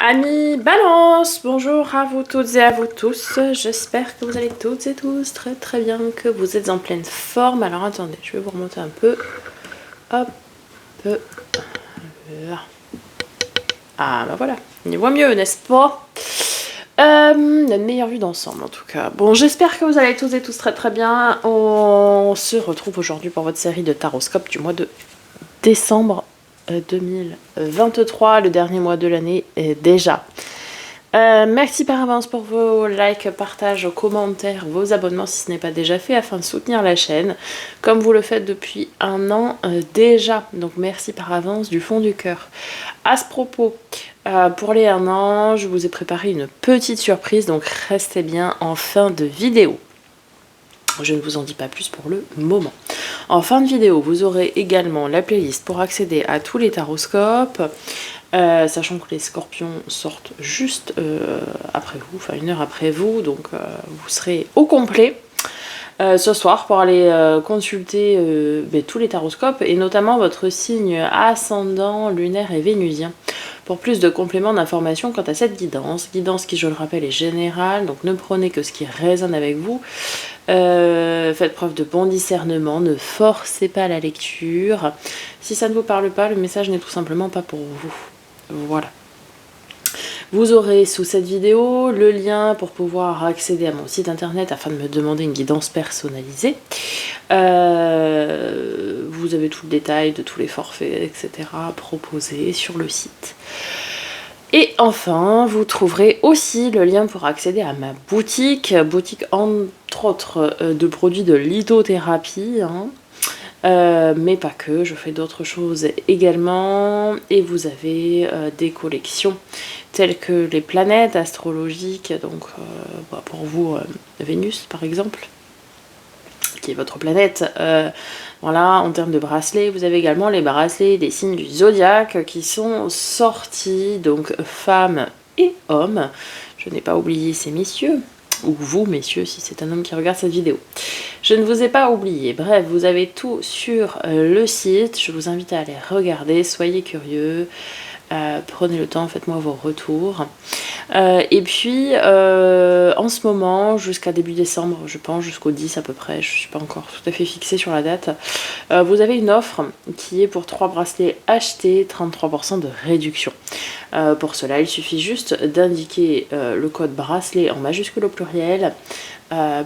Amis Balance, bonjour à vous toutes et à vous tous. J'espère que vous allez toutes et tous très très bien, que vous êtes en pleine forme. Alors attendez, je vais vous remonter un peu. Hop. Là. Ah bah voilà, on y voit mieux, n'est-ce pas? Une meilleure vue d'ensemble en tout cas. Bon, j'espère que vous allez tous et tous très très bien. On se retrouve aujourd'hui pour votre série de taroscope du mois de décembre 2023, le dernier mois de l'année déjà. Merci par avance pour vos likes, partages, commentaires, vos abonnements si ce n'est pas déjà fait afin de soutenir la chaîne comme vous le faites depuis un an déjà. Donc merci par avance du fond du cœur. À ce propos, pour les 1 an, je vous ai préparé une petite surprise, donc restez bien en fin de vidéo. Je ne vous en dis pas plus pour le moment. En fin de vidéo, vous aurez également la playlist pour accéder à tous les taroscopes, sachant que les scorpions sortent juste après vous, enfin 1 heure après vous, donc vous serez au complet ce soir pour aller consulter tous les taroscopes et notamment votre signe ascendant, lunaire et vénusien. Pour plus de compléments d'informations quant à cette guidance qui, je le rappelle, est générale, donc ne prenez que ce qui résonne avec vous. Faites preuve de bon discernement, ne forcez pas la lecture. Si ça ne vous parle pas, le message n'est tout simplement pas pour vous. Voilà. Vous aurez sous cette vidéo le lien pour pouvoir accéder à mon site internet afin de me demander une guidance personnalisée. Vous avez tout le détail de tous les forfaits, etc. proposés sur le site. Et enfin, vous trouverez aussi le lien pour accéder à ma boutique entre autres de produits de lithothérapie, mais pas que, je fais d'autres choses également. Et vous avez des collections telles que les planètes astrologiques, donc pour vous, Vénus par exemple, qui est votre planète. Voilà, en termes de bracelets, vous avez également les bracelets des signes du zodiaque qui sont sortis, donc femmes et hommes. Je n'ai pas oublié ces messieurs, ou vous messieurs si c'est un homme qui regarde cette vidéo. Je ne vous ai pas oublié. Bref, vous avez tout sur le site. Je vous invite à aller regarder, soyez curieux. Prenez le temps, faites-moi vos retours. Et puis, en ce moment, jusqu'à début décembre, je pense, jusqu'au 10 à peu près, je ne suis pas encore tout à fait fixée sur la date, vous avez une offre qui est pour 3 bracelets achetés, 33% de réduction. Pour cela, il suffit juste d'indiquer le code bracelet en majuscule au pluriel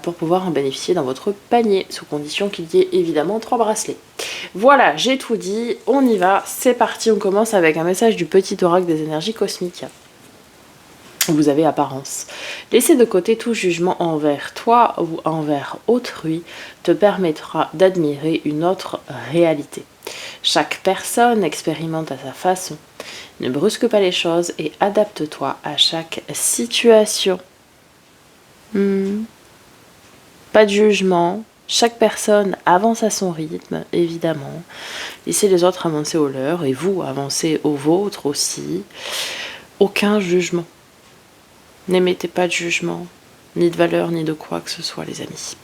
pour pouvoir en bénéficier dans votre panier, sous condition qu'il y ait évidemment 3 bracelets. Voilà, j'ai tout dit, on y va, c'est parti, on commence avec un message du petit oracle des énergies cosmiques. Vous avez apparence. Laisser de côté tout jugement envers toi ou envers autrui te permettra d'admirer une autre réalité. Chaque personne expérimente à sa façon. Ne brusque pas les choses et adapte-toi à chaque situation. Pas de jugement. Chaque personne avance à son rythme, évidemment. Laissez les autres avancer au leur et vous avancez au vôtre aussi. Aucun jugement. N'émettez pas de jugement, ni de valeur, ni de quoi que ce soit, les amis.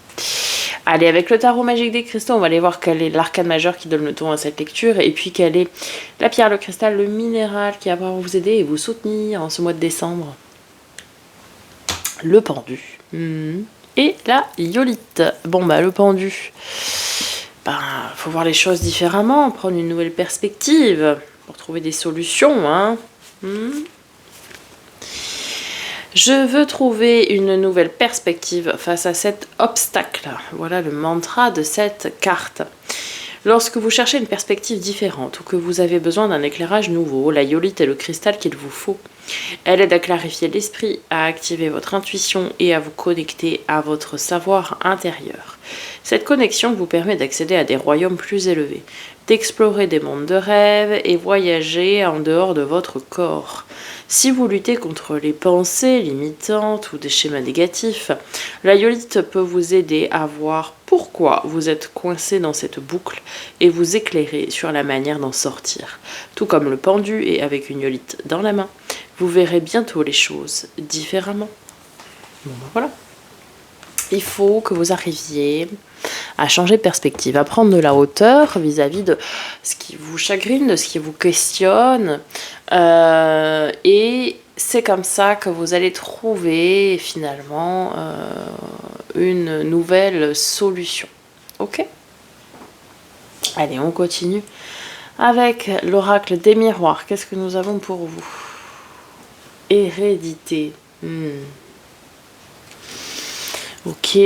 Allez, avec le tarot magique des cristaux, on va aller voir quel est l'arcane majeur qui donne le ton à cette lecture, et puis quelle est la pierre, le cristal, le minéral qui va pouvoir vous aider et vous soutenir en ce mois de décembre. Le pendu. Et la iolite. Bon, le pendu. Faut voir les choses différemment, prendre une nouvelle perspective pour trouver des solutions, Je veux trouver une nouvelle perspective face à cet obstacle. Voilà le mantra de cette carte. Lorsque vous cherchez une perspective différente ou que vous avez besoin d'un éclairage nouveau, la iolite est le cristal qu'il vous faut. Elle aide à clarifier l'esprit, à activer votre intuition et à vous connecter à votre savoir intérieur. Cette connexion vous permet d'accéder à des royaumes plus élevés, d'explorer des mondes de rêve et voyager en dehors de votre corps. Si vous luttez contre les pensées limitantes ou des schémas négatifs, la iolite peut vous aider à voir pourquoi vous êtes coincé dans cette boucle et vous éclairer sur la manière d'en sortir. Tout comme le pendu et avec une iolite dans la main, vous verrez bientôt les choses différemment. Voilà. Il faut que vous arriviez à changer de perspective, à prendre de la hauteur vis-à-vis de ce qui vous chagrine, de ce qui vous questionne, et c'est comme ça que vous allez trouver finalement une nouvelle solution. Ok ? Allez, on continue avec l'oracle des miroirs. Qu'est-ce que nous avons pour vous ? Hérédité. Ok,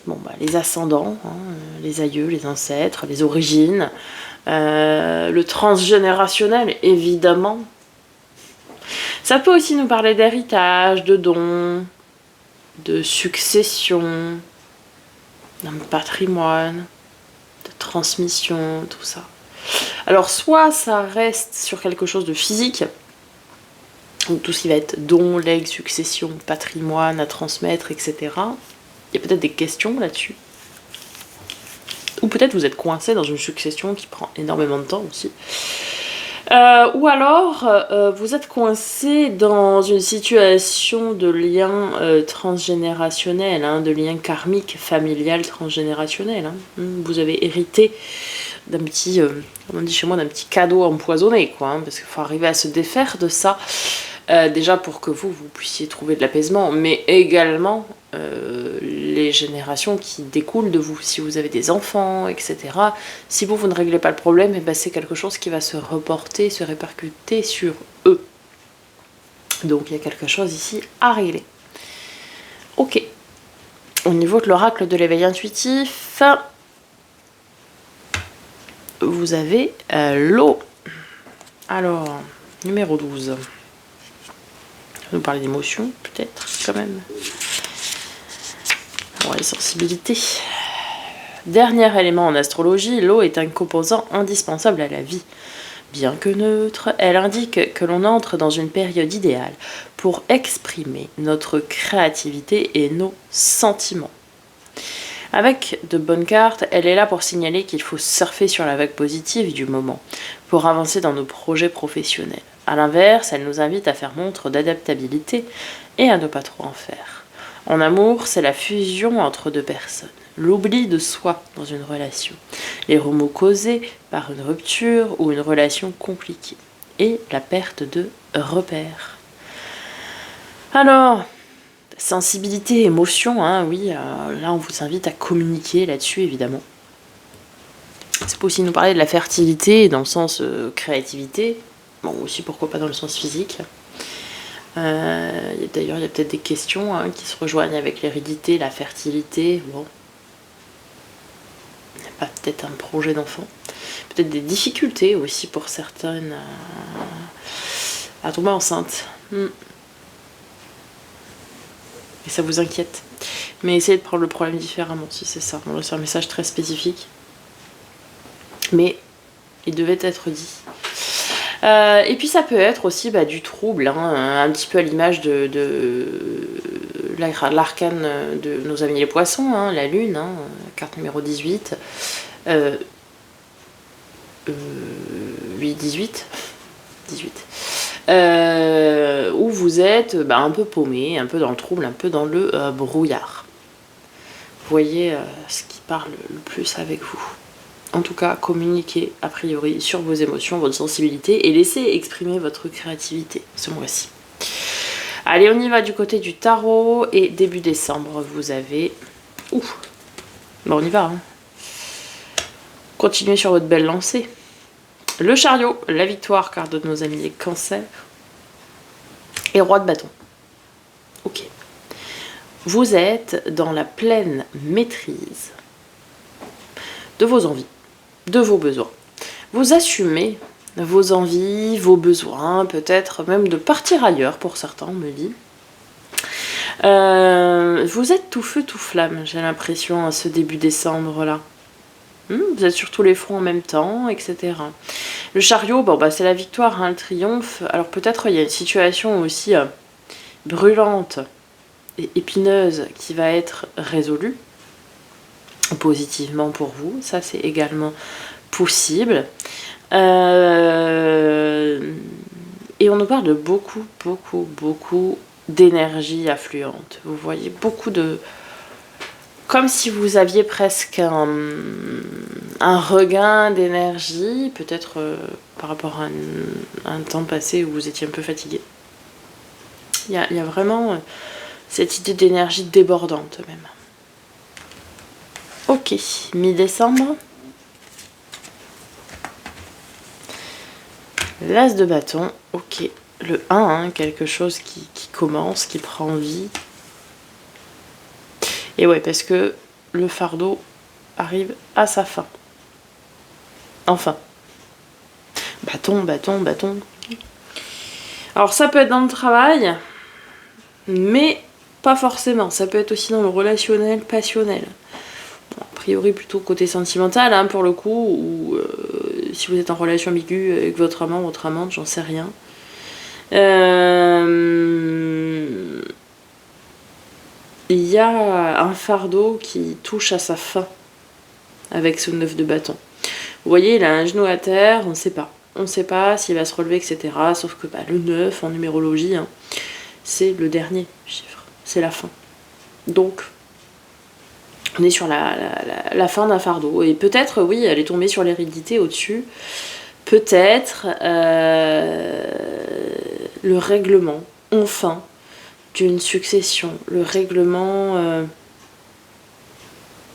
bon bah les ascendants, hein, les aïeux, les ancêtres, les origines, le transgénérationnel évidemment. Ça peut aussi nous parler d'héritage, de dons, de succession, d'un patrimoine, de transmission, tout ça. Alors soit ça reste sur quelque chose de physique, donc tout ce qui va être dons, legs, succession, patrimoine à transmettre, etc. Il y a peut-être des questions là-dessus. Ou peut-être vous êtes coincé dans une succession qui prend énormément de temps aussi. Ou alors, vous êtes coincé dans une situation de lien transgénérationnel, hein, de lien karmique, familial, transgénérationnel. Hein. Vous avez hérité d'un petit, comme on dit chez moi, d'un petit cadeau empoisonné, quoi, hein, parce qu'il faut arriver à se défaire de ça. Déjà pour que vous puissiez trouver de l'apaisement, mais également les générations qui découlent de vous. Si vous avez des enfants, etc. Si vous ne réglez pas le problème, et ben c'est quelque chose qui va se reporter, se répercuter sur eux. Donc il y a quelque chose ici à régler. Ok. Au niveau de l'oracle de l'éveil intuitif, vous avez l'eau. Alors, numéro 12. Nous parler d'émotions, peut-être, quand même. Alors, les sensibilités. Dernier élément en astrologie, l'eau est un composant indispensable à la vie. Bien que neutre, elle indique que l'on entre dans une période idéale pour exprimer notre créativité et nos sentiments. Avec de bonnes cartes, elle est là pour signaler qu'il faut surfer sur la vague positive du moment, pour avancer dans nos projets professionnels. A l'inverse, elle nous invite à faire montre d'adaptabilité et à ne pas trop en faire. En amour, c'est la fusion entre deux personnes, l'oubli de soi dans une relation, les remous causés par une rupture ou une relation compliquée, et la perte de repères. Alors, sensibilité, émotion, hein, oui, là on vous invite à communiquer là-dessus évidemment. Ça peut aussi nous parler de la fertilité dans le sens créativité, bon aussi pourquoi pas dans le sens physique. D'ailleurs il y a peut-être des questions hein, qui se rejoignent avec l'hérédité, la fertilité, bon. Il n'y a pas peut-être un projet d'enfant, peut-être des difficultés aussi pour certaines à tomber enceinte. Et ça vous inquiète. Mais essayez de prendre le problème différemment, si c'est ça. Bon, c'est un message très spécifique. Mais il devait être dit. Et puis ça peut être aussi du trouble, hein, un petit peu à l'image de l'arcane de nos amis les poissons, hein, la lune, hein, carte numéro 18. 18. Où vous êtes un peu paumé, un peu dans le trouble, un peu dans le brouillard. Vous voyez ce qui parle le plus avec vous. En tout cas, communiquez a priori sur vos émotions, votre sensibilité et laissez exprimer votre créativité ce mois-ci. Allez, on y va du côté du tarot et début décembre, vous avez... Bon, on y va. Hein. Continuez sur votre belle lancée. Le chariot, la victoire, carte de nos amis les cancers. Et roi de bâton. Ok. Vous êtes dans la pleine maîtrise de vos envies, de vos besoins. Vous assumez vos envies, vos besoins, peut-être même de partir ailleurs pour certains, on me dit. Vous êtes tout feu, tout flamme, j'ai l'impression, à ce début décembre-là. Vous êtes sur tous les fronts en même temps, etc. Le chariot, c'est la victoire, hein, le triomphe. Alors peut-être il y a une situation aussi brûlante et épineuse qui va être résolue positivement pour vous. Ça, c'est également possible. Et on nous parle de beaucoup d'énergie affluente. Vous voyez beaucoup de... Comme si vous aviez presque un regain d'énergie, peut-être par rapport à un temps passé où vous étiez un peu fatigué. Il y a vraiment cette idée d'énergie débordante même. Ok, mi-décembre. L'as de bâton, ok. Le 1, hein, quelque chose qui commence, qui prend vie. Et ouais, parce que le fardeau arrive à sa fin. Enfin. Bâton, bâton, bâton. Alors ça peut être dans le travail, mais pas forcément. Ça peut être aussi dans le relationnel, passionnel. Bon, a priori plutôt côté sentimental, hein, pour le coup, ou si vous êtes en relation ambiguë avec votre amant, votre amante, j'en sais rien. Il y a un fardeau qui touche à sa fin avec ce 9 de bâton. Vous voyez, il a un genou à terre, on ne sait pas. On ne sait pas s'il va se relever, etc. Sauf que le 9 en numérologie, hein, c'est le dernier chiffre. C'est la fin. Donc, on est sur la fin d'un fardeau. Et peut-être, oui, elle est tombée sur l'hérédité au-dessus. Peut-être le règlement, enfin, d'une succession. Le règlement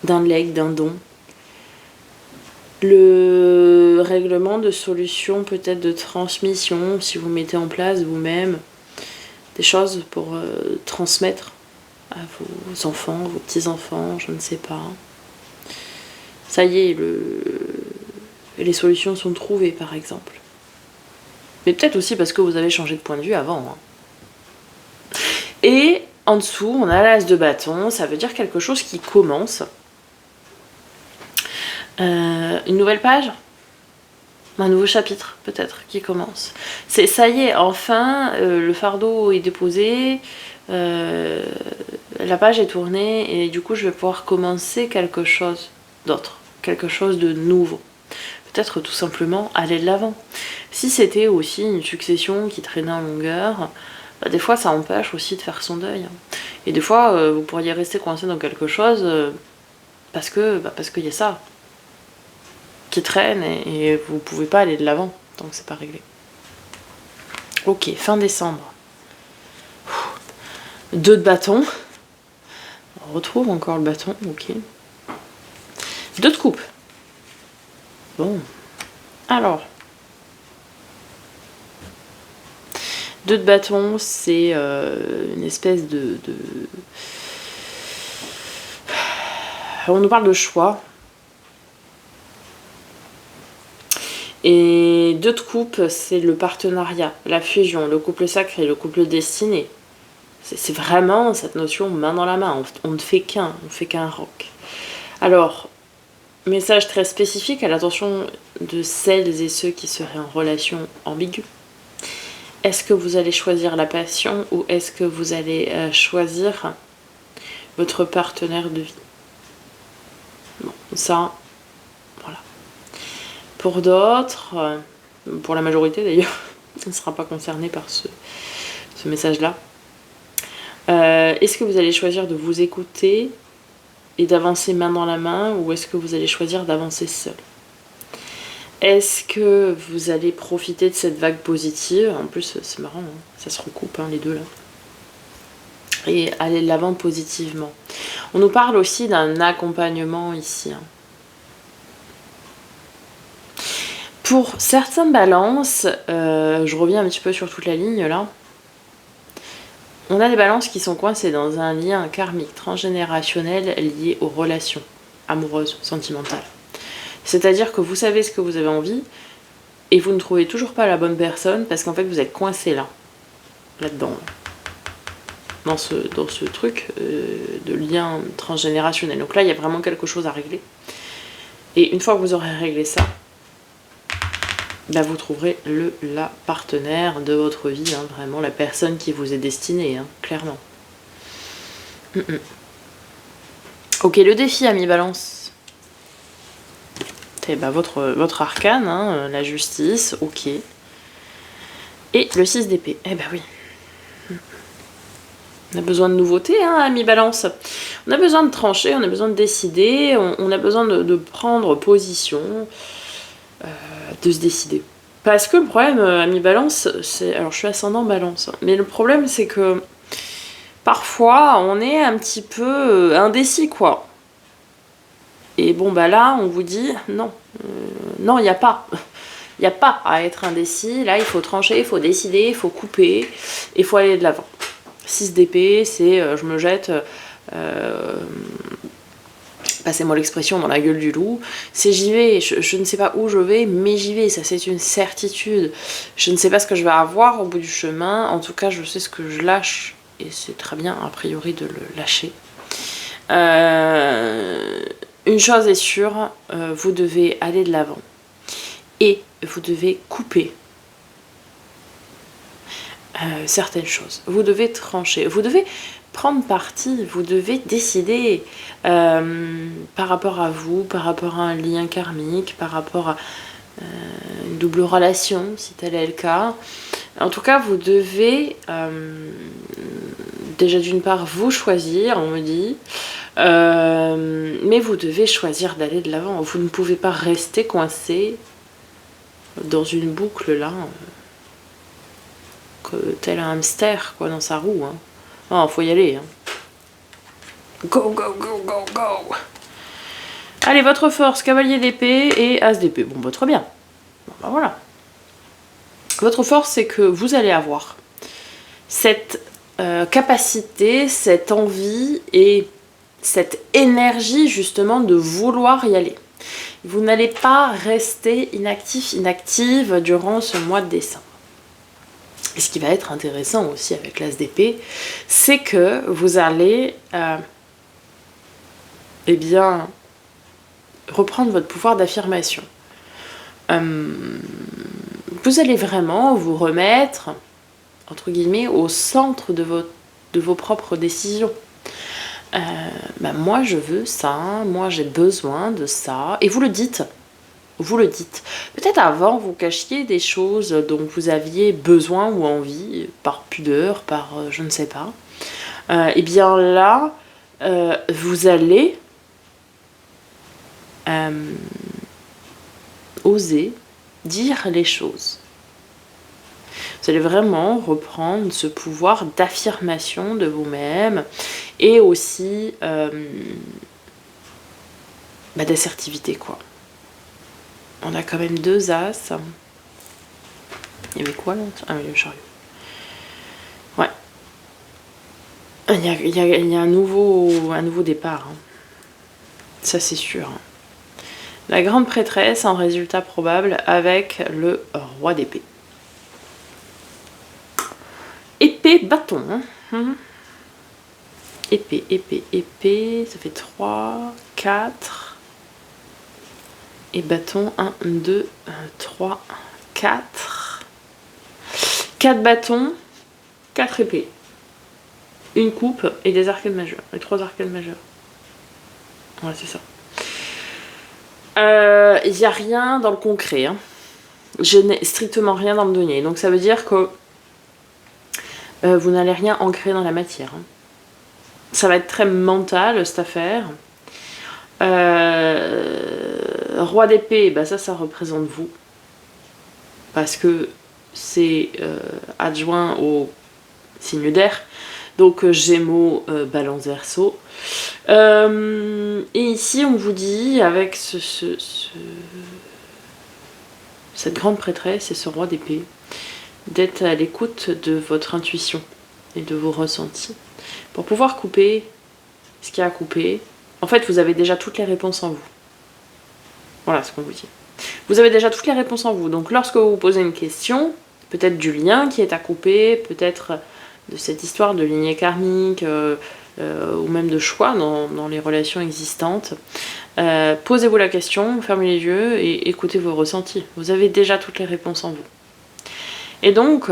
d'un legs, d'un don. Le règlement de solutions, peut-être de transmission, si vous mettez en place vous-même des choses pour transmettre à vos enfants, vos petits-enfants, je ne sais pas. Ça y est, les solutions sont trouvées, par exemple. Mais peut-être aussi parce que vous avez changé de point de vue avant. Hein. Et en dessous, on a l'as de bâton, ça veut dire quelque chose qui commence. Une nouvelle page, un nouveau chapitre peut-être qui commence. Ça y est, enfin, le fardeau est déposé, la page est tournée et du coup je vais pouvoir commencer quelque chose d'autre, quelque chose de nouveau. Peut-être tout simplement aller de l'avant. Si c'était aussi une succession qui traînait en longueur, des fois ça empêche aussi de faire son deuil. Et des fois vous pourriez rester coincé dans quelque chose parce qu'il y a ça qui traîne et vous pouvez pas aller de l'avant, donc c'est pas réglé. Ok, fin décembre. 2 de bâton. On retrouve encore le bâton, ok. 2 de coupe. Bon. Alors. 2 de bâton, c'est une espèce de... On nous parle de choix. Et 2 de coupe, c'est le partenariat, la fusion, le couple sacré, le couple destiné. C'est vraiment cette notion main dans la main. On ne fait qu'un, on ne fait qu'un roc. Alors, message très spécifique à l'attention de celles et ceux qui seraient en relation ambiguë. Est-ce que vous allez choisir la passion ou est-ce que vous allez choisir votre partenaire de vie? Bon, ça, voilà. Pour d'autres, pour la majorité d'ailleurs, on ne sera pas concerné par ce message-là. Est-ce que vous allez choisir de vous écouter et d'avancer main dans la main ou est-ce que vous allez choisir d'avancer seul? Est-ce que vous allez profiter de cette vague positive? En plus, c'est marrant, hein, ça se recoupe, hein, les deux là. Et aller de l'avant positivement. On nous parle aussi d'un accompagnement ici. Hein. Pour certaines balances, je reviens un petit peu sur toute la ligne là. On a des balances qui sont coincées dans un lien karmique transgénérationnel lié aux relations amoureuses, sentimentales. C'est-à-dire que vous savez ce que vous avez envie et vous ne trouvez toujours pas la bonne personne parce qu'en fait vous êtes coincé là-dedans, dans ce truc de lien transgénérationnel. Donc là il y a vraiment quelque chose à régler. Et une fois que vous aurez réglé ça, vous trouverez la partenaire de votre vie, hein, vraiment la personne qui vous est destinée, hein, clairement. Ok, le défi à mi-balance. C'est votre arcane, hein, la justice, ok. Et le 6 d'épée, oui. On a besoin de nouveautés, hein, à mi-balance. On a besoin de trancher, on a besoin de décider, on a besoin de prendre position, de se décider. Parce que le problème, ami Balance, c'est... Alors, je suis ascendant Balance. Mais le problème, c'est que parfois, on est un petit peu indécis, quoi. Et bon, bah là, on vous dit, non. Non, il n'y a pas. Il n'y a pas à être indécis. Là, il faut trancher, il faut décider, il faut couper. Et il faut aller de l'avant. 6 d'épée, c'est je me jette... passez-moi l'expression, dans la gueule du loup, c'est j'y vais, je ne sais pas où je vais, mais j'y vais, ça c'est une certitude. Je ne sais pas ce que je vais avoir au bout du chemin, en tout cas je sais ce que je lâche, et c'est très bien a priori de le lâcher. Une chose est sûre, vous devez aller de l'avant, et vous devez couper certaines choses. Vous devez trancher, vous devez prendre parti, vous devez décider par rapport à vous, par rapport à un lien karmique, par rapport à une double relation, si tel est le cas. En tout cas, vous devez déjà d'une part vous choisir, on me dit, mais vous devez choisir d'aller de l'avant. Vous ne pouvez pas rester coincé dans une boucle là, tel un hamster quoi, dans sa roue. Hein. Oh, faut y aller. Hein. Go, go, go, go, go. Allez, votre force, cavalier d'épée et as d'épée. Bon, bah, très bien. Bon, bah, voilà. Votre force, c'est que vous allez avoir cette capacité, cette envie et cette énergie, justement, de vouloir y aller. Vous n'allez pas rester inactif, inactive durant ce mois de décembre. Et ce qui va être intéressant aussi avec l'as d'épée, c'est que vous allez eh bien, reprendre votre pouvoir d'affirmation. Vous allez vraiment vous remettre, entre guillemets, au centre de vos propres décisions. Moi, je veux ça, moi, j'ai besoin de ça. Et vous le dites. Vous le dites. Peut-être avant, vous cachiez des choses dont vous aviez besoin ou envie, par pudeur, par je ne sais pas. Et bien là, vous allez oser dire les choses. Vous allez vraiment reprendre ce pouvoir d'affirmation de vous-même et aussi d'assertivité, quoi. On a quand même 2 as. Il y avait quoi là? Ah oui, le chariot. Ouais. Il y a un nouveau départ. Hein. Ça, c'est sûr. La grande prêtresse en résultat probable avec le roi d'épée. Épée, bâton. Hein. Épée, épée, épée. Ça fait 3, 4. Et bâton, 1, 2, 3, 4. 4 bâtons, 4 épées. Une coupe et des arcades majeures. Et 3 arcades majeures. Ouais, c'est ça. Il n'y a rien dans le concret. Hein. Je n'ai strictement rien dans le denier. Donc ça veut dire que vous n'allez rien ancrer dans la matière. Hein. Ça va être très mental, cette affaire. Roi d'épée, ça représente vous. Parce que c'est adjoint au signe d'air. Donc Gémeaux, Balance, Verseau. Et ici, on vous dit, avec cette grande prêtresse et ce roi d'épée, d'être à l'écoute de votre intuition et de vos ressentis. Pour pouvoir couper ce qu'il y a à couper, en fait, vous avez déjà toutes les réponses en vous. Voilà ce qu'on vous dit. Vous avez déjà toutes les réponses en vous. Donc lorsque vous vous posez une question, peut-être du lien qui est à couper, peut-être de cette histoire de lignée karmique, ou même de choix dans les relations existantes, posez-vous la question, fermez les yeux et écoutez vos ressentis. Vous avez déjà toutes les réponses en vous. Et donc,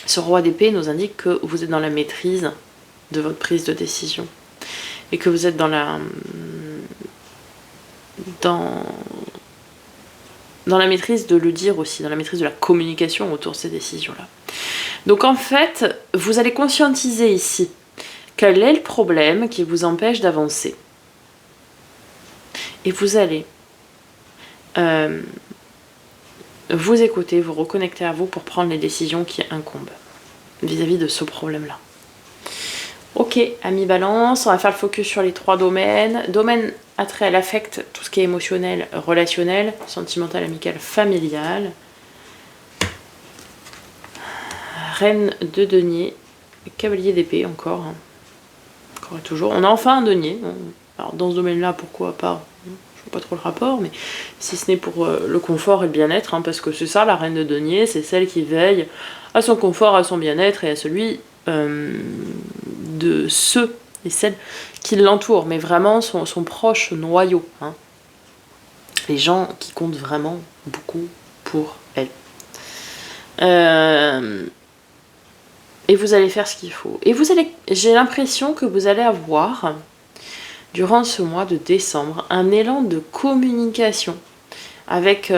ce roi d'épée nous indique que vous êtes dans la maîtrise de votre prise de décision. Et que vous êtes dans la maîtrise de le dire aussi, dans la maîtrise de la communication autour de ces décisions-là. Donc en fait, vous allez conscientiser ici quel est le problème qui vous empêche d'avancer. Et vous allez vous écouter, vous reconnecter à vous pour prendre les décisions qui incombent vis-à-vis de ce problème-là. Ok, amis Balance, on va faire le focus sur les 3 domaines. Domaine attrait à l'affect, tout ce qui est émotionnel, relationnel, sentimental, amical, familial. Reine de denier, cavalier d'épée encore. Encore et toujours. On a enfin un denier. Alors dans ce domaine-là, pourquoi pas? Je vois pas trop le rapport, mais si ce n'est pour le confort et le bien-être, parce que c'est ça, la reine de denier, c'est celle qui veille à son confort, à son bien-être et à celui de ceux et celles qui l'entourent, mais vraiment son proche noyau. Les gens qui comptent vraiment beaucoup pour elle. Et vous allez faire ce qu'il faut. Et j'ai l'impression que vous allez avoir, durant ce mois de décembre, un élan de communication avec,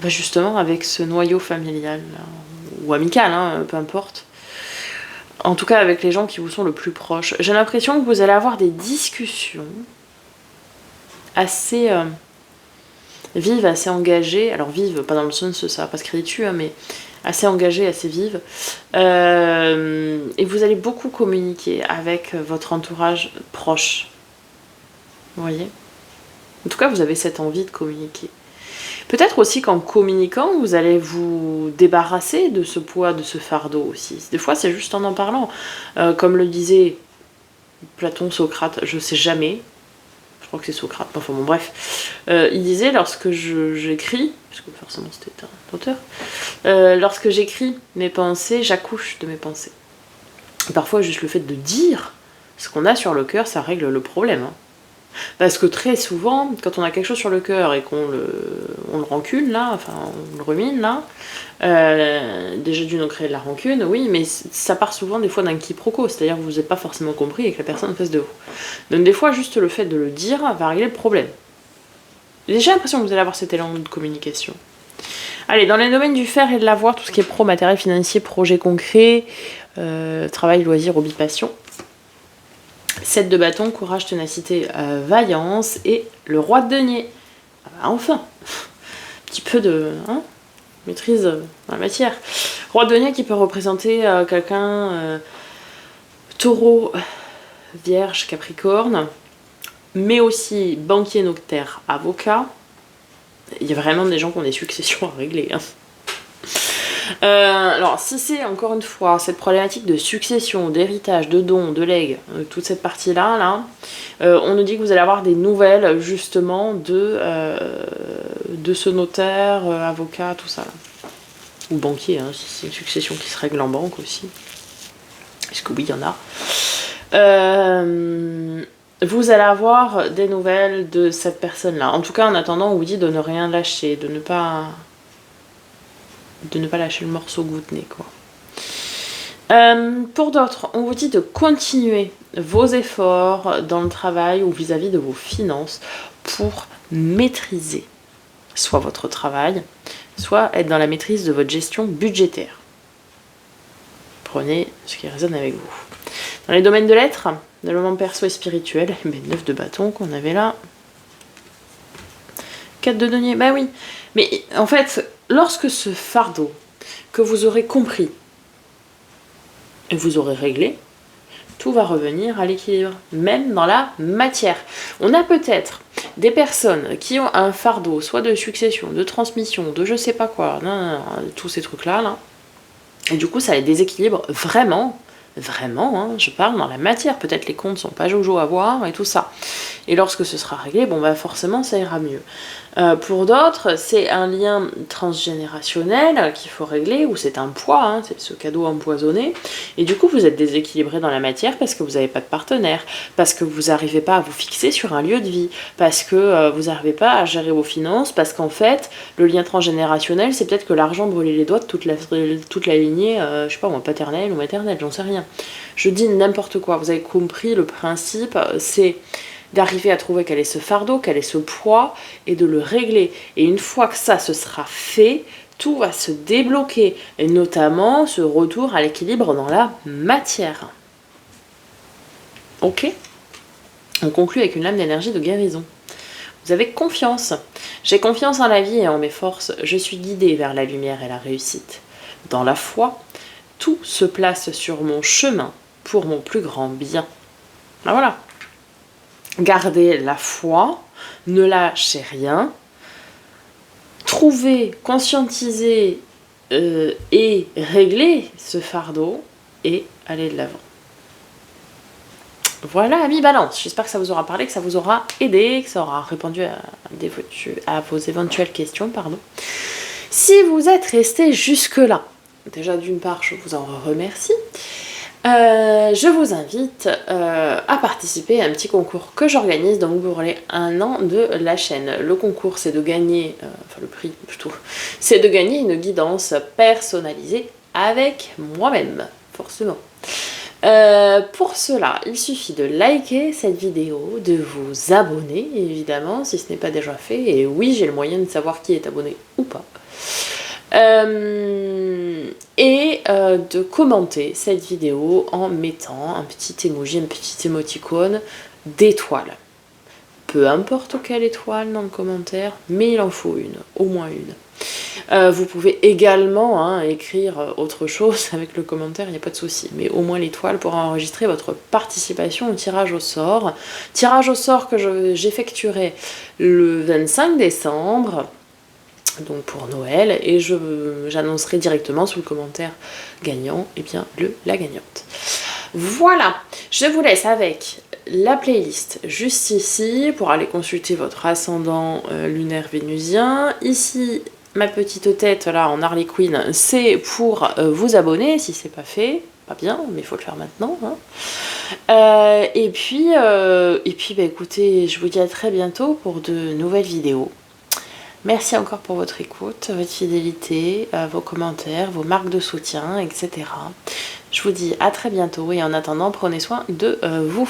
justement, avec ce noyau familial, ou amical, peu importe. En tout cas, avec les gens qui vous sont le plus proches. J'ai l'impression que vous allez avoir des discussions assez vives, assez engagées. Alors vives, pas dans le sens, ça va pas se crier dessus, mais assez engagées, assez vives. Et vous allez beaucoup communiquer avec votre entourage proche. Vous voyez ? En tout cas, vous avez cette envie de communiquer. Peut-être aussi qu'en communiquant, vous allez vous débarrasser de ce poids, de ce fardeau aussi. Des fois, c'est juste en parlant. Comme le disait Platon, Socrate, je sais jamais. Je crois que c'est Socrate, enfin bon, bref. Il disait, lorsque j'écris, parce que forcément c'était un auteur, lorsque j'écris mes pensées, j'accouche de mes pensées. Et parfois, juste le fait de dire ce qu'on a sur le cœur, ça règle le problème. Parce que très souvent, quand on a quelque chose sur le cœur et qu'on on le rancune, là, enfin, on le rumine, là, déjà d'une créer de la rancune, oui, mais ça part souvent des fois d'un quiproquo, c'est-à-dire que vous n'avez pas forcément compris avec la personne en face de vous. Donc des fois, juste le fait de le dire va régler le problème. J'ai l'impression que vous allez avoir cet élan de communication. Allez, dans les domaines du faire et de l'avoir, tout ce qui est pro, matériel, financier, projet concret, travail, loisir, hobby, passion. 7 de bâton, courage, ténacité, vaillance et le roi de denier. Enfin, un petit peu de maîtrise dans la matière. Roi de denier qui peut représenter quelqu'un taureau, vierge, capricorne, mais aussi banquier, notaire, avocat. Il y a vraiment des gens qui ont des successions à régler. Alors, si c'est encore une fois cette problématique de succession, d'héritage, de dons, de legs, toute cette partie-là, on nous dit que vous allez avoir des nouvelles justement de ce notaire, avocat, tout ça. Là. Ou banquier, si c'est une succession qui se règle en banque aussi. Parce que oui, il y en a. Vous allez avoir des nouvelles de cette personne-là. En tout cas, en attendant, on vous dit de ne rien lâcher, de ne pas lâcher le morceau goutte-nez, quoi. Pour d'autres, on vous dit de continuer vos efforts dans le travail ou vis-à-vis de vos finances pour maîtriser soit votre travail, soit être dans la maîtrise de votre gestion budgétaire. Prenez ce qui résonne avec vous. Dans les domaines de l'être, développement perso et spirituel, 9 de bâton qu'on avait là. 4 de denier, bah oui. Mais en fait, lorsque ce fardeau que vous aurez compris et vous aurez réglé, tout va revenir à l'équilibre, même dans la matière. On a peut-être des personnes qui ont un fardeau, soit de succession, de transmission, de je sais pas quoi, tous ces trucs-là, et du coup ça les déséquilibre vraiment, je parle dans la matière. Peut-être les comptes sont pas jojo à voir et tout ça. Et lorsque ce sera réglé, forcément ça ira mieux. Pour d'autres, c'est un lien transgénérationnel qu'il faut régler, ou c'est un poids, c'est ce cadeau empoisonné. Et du coup, vous êtes déséquilibré dans la matière parce que vous n'avez pas de partenaire, parce que vous n'arrivez pas à vous fixer sur un lieu de vie, parce que vous n'arrivez pas à gérer vos finances, parce qu'en fait, le lien transgénérationnel, c'est peut-être que l'argent brûlait les doigts de toute la lignée, je sais pas moi, paternelle ou maternelle, j'en sais rien. Je dis n'importe quoi, vous avez compris le principe, c'est d'arriver à trouver quel est ce fardeau, quel est ce poids, et de le régler. Et une fois que ça se sera fait, tout va se débloquer, et notamment ce retour à l'équilibre dans la matière. Ok ? On conclut avec une lame d'énergie de guérison. Vous avez confiance. J'ai confiance en la vie et en mes forces. Je suis guidée vers la lumière et la réussite. Dans la foi, tout se place sur mon chemin pour mon plus grand bien. Ben voilà. Gardez la foi, ne lâchez rien. Trouvez, conscientisez et réglez ce fardeau et allez de l'avant. Voilà, amis Balance, j'espère que ça vous aura parlé, que ça vous aura aidé, que ça aura répondu à vos éventuelles questions. Si vous êtes resté jusque-là, déjà d'une part, je vous en remercie. Je vous invite à participer à un petit concours que j'organise donc pour les 1 an de la chaîne. Le concours, c'est de gagner, le prix plutôt, c'est de gagner une guidance personnalisée avec moi-même, forcément. Pour cela, il suffit de liker cette vidéo, de vous abonner évidemment si ce n'est pas déjà fait, et oui, j'ai le moyen de savoir qui est abonné ou pas, de commenter cette vidéo en mettant un petit emoji, un petit émoticône d'étoile. Peu importe quelle étoile dans le commentaire, mais il en faut une, au moins une. Vous pouvez également écrire autre chose avec le commentaire, il n'y a pas de souci, mais au moins l'étoile pour enregistrer votre participation au tirage au sort. Tirage au sort que j'effectuerai le 25 décembre, donc pour Noël, et j'annoncerai directement sous le commentaire gagnant, la gagnante. Voilà, je vous laisse avec la playlist juste ici pour aller consulter votre ascendant lunaire vénusien. Ici, ma petite tête là en Harley Quinn, c'est pour vous abonner si c'est pas fait. Pas bien, mais il faut le faire maintenant. Et puis écoutez, je vous dis à très bientôt pour de nouvelles vidéos. Merci encore pour votre écoute, votre fidélité, vos commentaires, vos marques de soutien, etc. Je vous dis à très bientôt et en attendant, prenez soin de vous.